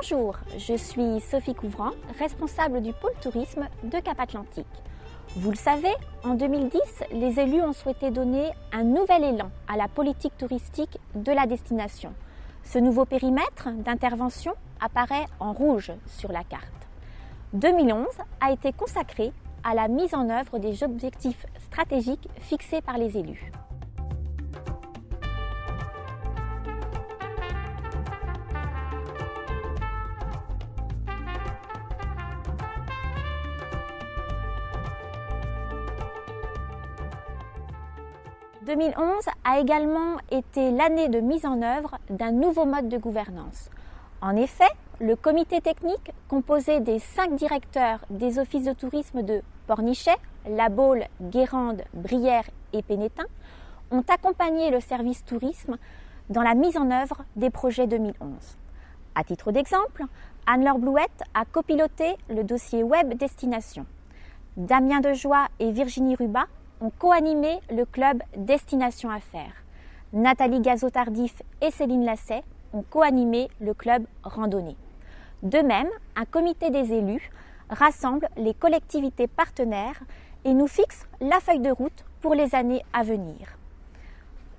Bonjour, je suis Sophie Couvrant, responsable du pôle tourisme de Cap-Atlantique. Vous le savez, en 2010, les élus ont souhaité donner un nouvel élan à la politique touristique de la destination. Ce nouveau périmètre d'intervention apparaît en rouge sur la carte. 2011 a été consacré à la mise en œuvre des objectifs stratégiques fixés par les élus. « 2011 a également été l'année de mise en œuvre d'un nouveau mode de gouvernance. En effet, le comité technique, composé des 5 directeurs des offices de tourisme de Pornichet, La Baule, Guérande, Brière et Pénétin, ont accompagné le service tourisme dans la mise en œuvre des projets 2011. À titre d'exemple, Anne-Laure Blouette a copiloté le dossier web destination. Damien Dejoie et Virginie Rubat ont co-animé le club Destination Affaires. Nathalie Gazot-Tardif et Céline Lasset ont co-animé le club Randonnée. De même, un comité des élus rassemble les collectivités partenaires et nous fixe la feuille de route pour les années à venir.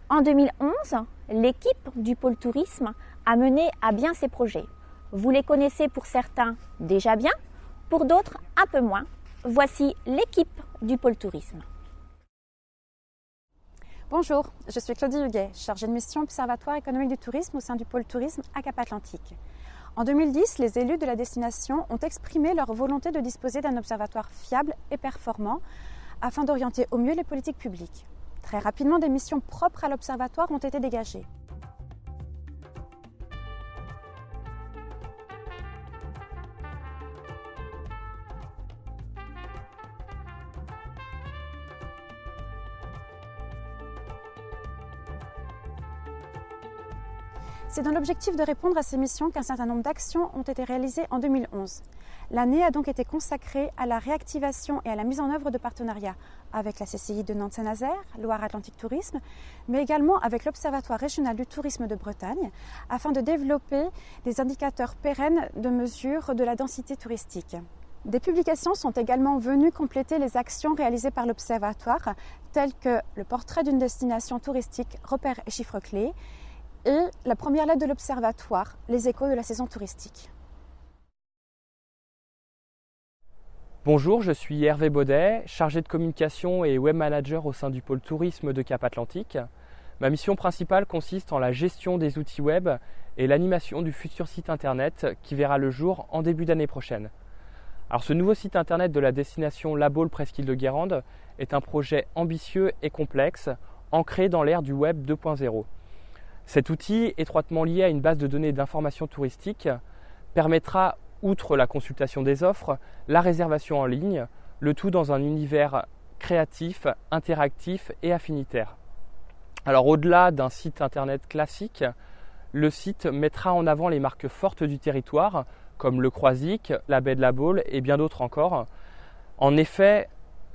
En 2011, l'équipe du pôle tourisme a mené à bien ses projets. Vous les connaissez pour certains déjà bien, pour d'autres un peu moins. Voici l'équipe du pôle tourisme. Bonjour, je suis Claudie Huguet, chargée de mission Observatoire économique du tourisme au sein du pôle tourisme à Cap-Atlantique. En 2010, les élus de la destination ont exprimé leur volonté de disposer d'un observatoire fiable et performant afin d'orienter au mieux les politiques publiques. Très rapidement, des missions propres à l'observatoire ont été dégagées. C'est dans l'objectif de répondre à ces missions qu'un certain nombre d'actions ont été réalisées en 2011. L'année a donc été consacrée à la réactivation et à la mise en œuvre de partenariats avec la CCI de Nantes-Saint-Nazaire, Loire-Atlantique Tourisme, mais également avec l'Observatoire régional du tourisme de Bretagne, afin de développer des indicateurs pérennes de mesure de la densité touristique. Des publications sont également venues compléter les actions réalisées par l'Observatoire, telles que le portrait d'une destination touristique, repères et chiffres clés, et la première lettre de l'Observatoire, les échos de la saison touristique. Bonjour, je suis Hervé Baudet, chargé de communication et web manager au sein du pôle tourisme de Cap-Atlantique. Ma mission principale consiste en la gestion des outils web et l'animation du futur site internet qui verra le jour en début d'année prochaine. Alors ce nouveau site internet de la destination La Baule Presqu'île de Guérande est un projet ambitieux et complexe, ancré dans l'ère du web 2.0. Cet outil, étroitement lié à une base de données d'information touristique, permettra, outre la consultation des offres, la réservation en ligne, le tout dans un univers créatif, interactif et affinitaire. Alors au-delà d'un site internet classique, le site mettra en avant les marques fortes du territoire, comme le Croisic, la baie de la Baule et bien d'autres encore. En effet,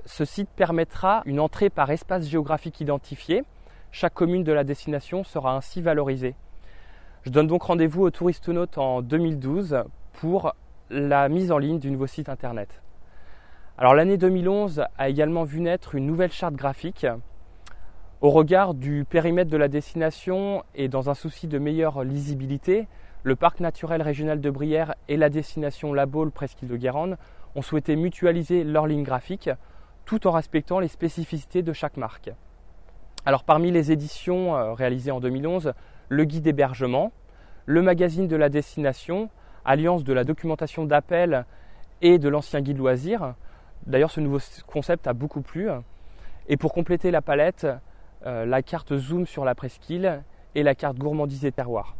ce site permettra une entrée par espace géographique identifié. Chaque commune de la destination sera ainsi valorisée. Je donne donc rendez-vous aux Touristonautes en 2012 pour la mise en ligne du nouveau site internet. Alors l'année 2011 a également vu naître une nouvelle charte graphique. Au regard du périmètre de la destination et dans un souci de meilleure lisibilité, le parc naturel régional de Brière et la destination La Baule Presqu'île de Guérande ont souhaité mutualiser leur ligne graphique tout en respectant les spécificités de chaque marque. Alors parmi les éditions réalisées en 2011, le guide hébergement, le magazine de la destination, alliance de la documentation d'appel et de l'ancien guide loisirs. D'ailleurs ce nouveau concept a beaucoup plu. Et pour compléter la palette, la carte zoom sur la presqu'île et la carte gourmandise et terroir.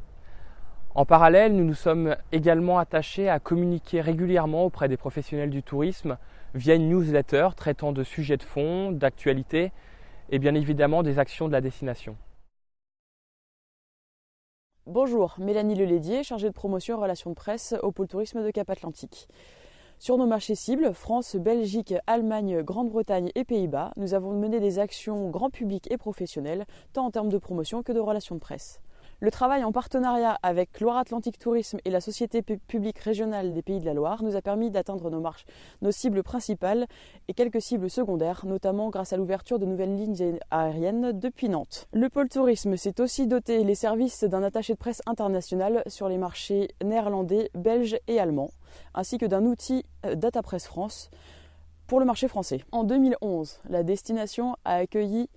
En parallèle, nous nous sommes également attachés à communiquer régulièrement auprès des professionnels du tourisme via une newsletter traitant de sujets de fond, d'actualité, et bien évidemment des actions de la destination. Bonjour, Mélanie Lelédier, chargée de promotion et relations de presse au pôle tourisme de Cap-Atlantique. Sur nos marchés cibles, France, Belgique, Allemagne, Grande-Bretagne et Pays-Bas, nous avons mené des actions grand public et professionnelles, tant en termes de promotion que de relations de presse. Le travail en partenariat avec Loire-Atlantique Tourisme et la Société publique régionale des Pays de la Loire nous a permis d'atteindre nos cibles principales et quelques cibles secondaires, notamment grâce à l'ouverture de nouvelles lignes aériennes depuis Nantes. Le pôle tourisme s'est aussi doté les services d'un attaché de presse international sur les marchés néerlandais, belges et allemands, ainsi que d'un outil DataPress France pour le marché français. En 2011, la destination a accueilli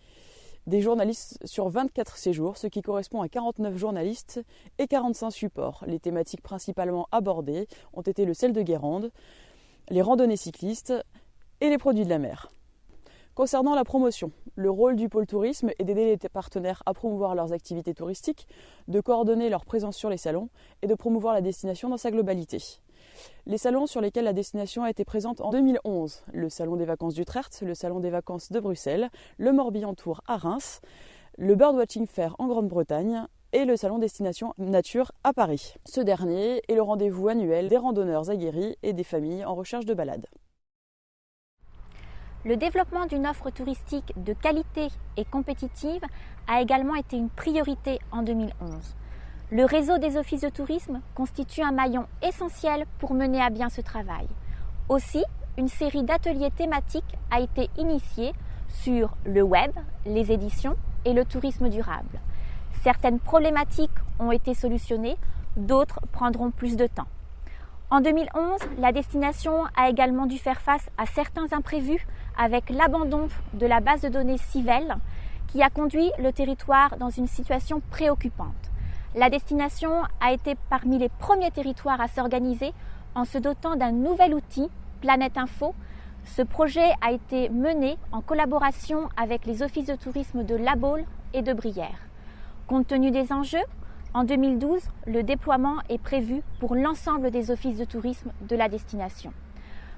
des journalistes sur 24 séjours, ce qui correspond à 49 journalistes et 45 supports. Les thématiques principalement abordées ont été le sel de Guérande, les randonnées cyclistes et les produits de la mer. Concernant la promotion, le rôle du pôle tourisme est d'aider les partenaires à promouvoir leurs activités touristiques, de coordonner leur présence sur les salons et de promouvoir la destination dans sa globalité. Les salons sur lesquels la destination a été présente en 2011, le Salon des vacances d'Utrecht, le Salon des vacances de Bruxelles, le Morbihan Tour à Reims, le Birdwatching Fair en Grande-Bretagne et le Salon Destination Nature à Paris. Ce dernier est le rendez-vous annuel des randonneurs aguerris et des familles en recherche de balades. Le développement d'une offre touristique de qualité et compétitive a également été une priorité en 2011. Le réseau des offices de tourisme constitue un maillon essentiel pour mener à bien ce travail. Aussi, une série d'ateliers thématiques a été initiée sur le web, les éditions et le tourisme durable. Certaines problématiques ont été solutionnées, d'autres prendront plus de temps. En 2011, la destination a également dû faire face à certains imprévus avec l'abandon de la base de données Civelle qui a conduit le territoire dans une situation préoccupante. La destination a été parmi les premiers territoires à s'organiser en se dotant d'un nouvel outil, Planète Info. Ce projet a été mené en collaboration avec les offices de tourisme de La Baule et de Brière. Compte tenu des enjeux, en 2012, le déploiement est prévu pour l'ensemble des offices de tourisme de la destination.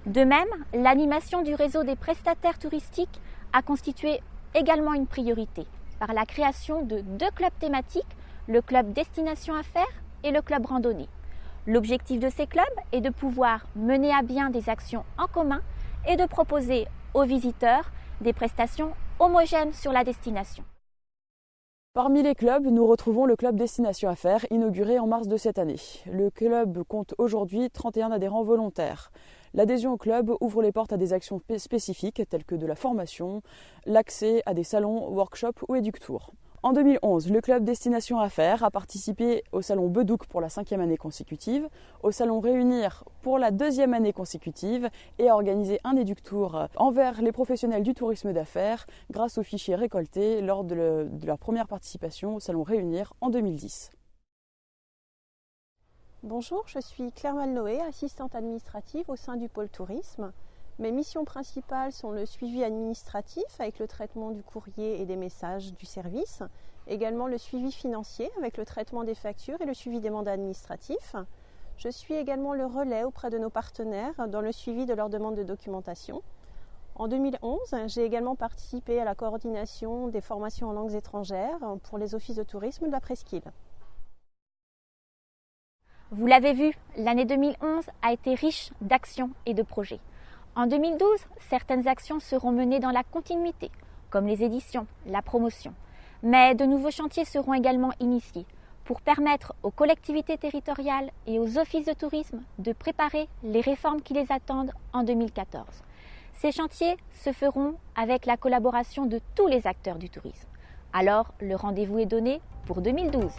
De même, l'animation du réseau des prestataires touristiques a constitué également une priorité par la création de 2 clubs thématiques, le club Destination Affaires et le club Randonnée. L'objectif de ces clubs est de pouvoir mener à bien des actions en commun et de proposer aux visiteurs des prestations homogènes sur la destination. Parmi les clubs, nous retrouvons le club Destination Affaires, inauguré en mars de cette année. Le club compte aujourd'hui 31 adhérents volontaires. L'adhésion au club ouvre les portes à des actions spécifiques telles que de la formation, l'accès à des salons, workshops ou éductours. En 2011, le club Destination Affaires a participé au salon Bedouc pour la 5e année consécutive, au salon Réunir pour la 2e année consécutive et a organisé un éductour envers les professionnels du tourisme d'affaires grâce aux fichiers récoltés lors de leur première participation au salon Réunir en 2010. Bonjour, je suis Claire Malnoé, assistante administrative au sein du pôle tourisme. Mes missions principales sont le suivi administratif avec le traitement du courrier et des messages du service, également le suivi financier avec le traitement des factures et le suivi des mandats administratifs. Je suis également le relais auprès de nos partenaires dans le suivi de leurs demandes de documentation. En 2011, j'ai également participé à la coordination des formations en langues étrangères pour les offices de tourisme de la Presqu'île. Vous l'avez vu, l'année 2011 a été riche d'actions et de projets. En 2012, certaines actions seront menées dans la continuité, comme les éditions, la promotion. Mais de nouveaux chantiers seront également initiés pour permettre aux collectivités territoriales et aux offices de tourisme de préparer les réformes qui les attendent en 2014. Ces chantiers se feront avec la collaboration de tous les acteurs du tourisme. Alors, le rendez-vous est donné pour 2012.